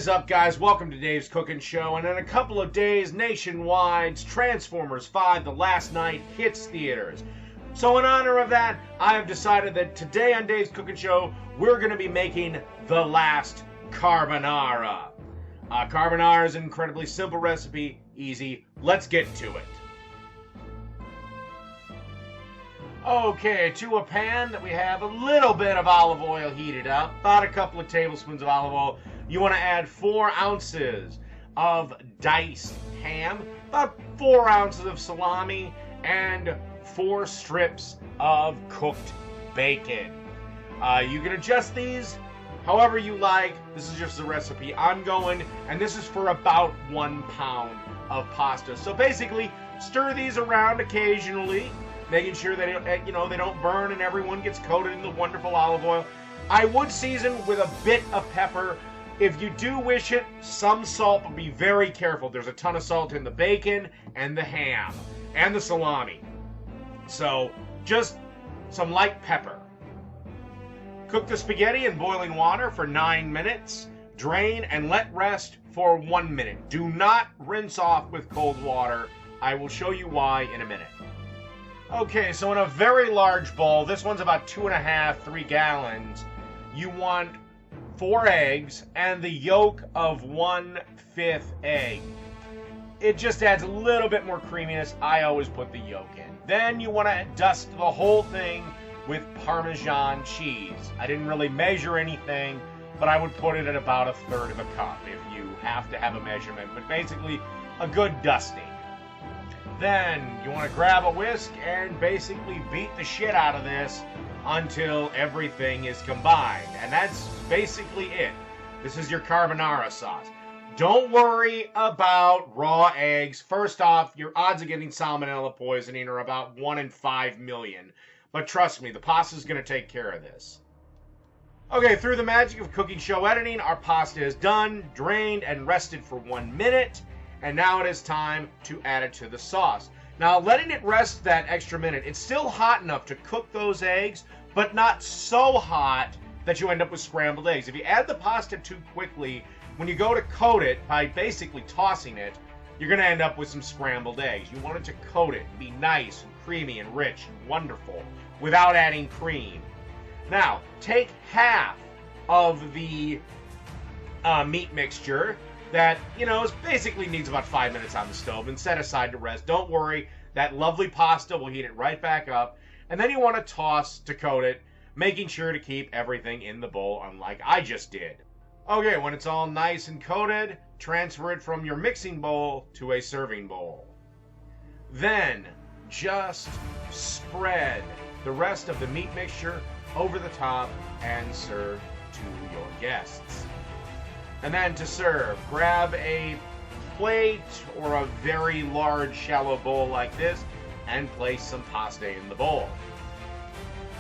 is up, guys? Welcome to Dave's Cooking Show, and in a couple of days, nationwide's Transformers 5: The Last Night hits theaters. So in honor of that, I have decided that today on Dave's Cooking Show, we're going to be making the Last Carbonara. Carbonara is an incredibly simple recipe, easy. Let's get to it. Okay, to a pan that we have a little bit of olive oil heated up, about a couple of tablespoons of olive oil. You want to add 4 ounces of diced ham, about 4 ounces of salami, and 4 strips of cooked bacon. You can adjust these however you like. This is just the recipe I'm going, and this is for about 1 pound of pasta. So basically, stir these around occasionally, making sure that they don't burn and everyone gets coated in the wonderful olive oil. I would season with a bit of pepper. If you do wish it, some salt, but be very careful. There's a ton of salt in the bacon and the ham and the salami. So just some light pepper. Cook the spaghetti in boiling water for 9 minutes. Drain and let rest for 1 minute. Do not rinse off with cold water. I will show you why in a minute. Okay, so in a very large bowl, this one's about 2.5, 3 gallons, you want 4 eggs and the yolk of 1/5 egg. It just adds a little bit more creaminess. I always put the yolk in. Then you want to dust the whole thing with Parmesan cheese. I didn't really measure anything, but I would put it at about 1/3 of a cup if you have to have a measurement, but basically a good dusting. Then you want to grab a whisk and basically beat the shit out of this until everything is combined. And that's basically it. This is your carbonara sauce. Don't worry about raw eggs. First off, your odds of getting salmonella poisoning are about 1 in 5 million. But trust me, the pasta is going to take care of this. Okay, through the magic of cooking show editing, our pasta is done, drained, and rested for 1 minute. And now it is time to add it to the sauce. Now, letting it rest that extra minute, it's still hot enough to cook those eggs, but not so hot that you end up with scrambled eggs. If you add the pasta too quickly, when you go to coat it by basically tossing it, you're going to end up with some scrambled eggs. You want it to coat it, be nice and creamy and rich and wonderful without adding cream. Now, take half of the meat mixture that, basically needs about 5 minutes on the stove and set aside to rest. Don't worry, that lovely pasta will heat it right back up. And then you want to toss to coat it, making sure to keep everything in the bowl, unlike I just did. Okay, when it's all nice and coated, transfer it from your mixing bowl to a serving bowl. Then, just spread the rest of the meat mixture over the top and serve to your guests. And then to serve, grab a plate or a very large shallow bowl like this and place some pasta in the bowl.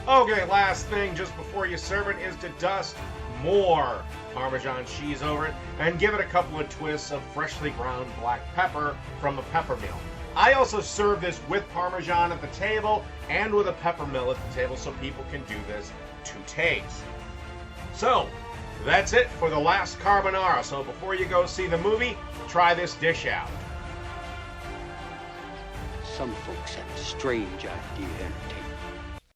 Okay, last thing just before you serve it is to dust more Parmesan cheese over it and give it a couple of twists of freshly ground black pepper from a pepper mill. I also serve this with Parmesan at the table and with a pepper mill at the table so people can do this to taste. So, that's it for the Last Carbonara. So before you go see the movie, try this dish out. Some folks have a strange idea of entertainment.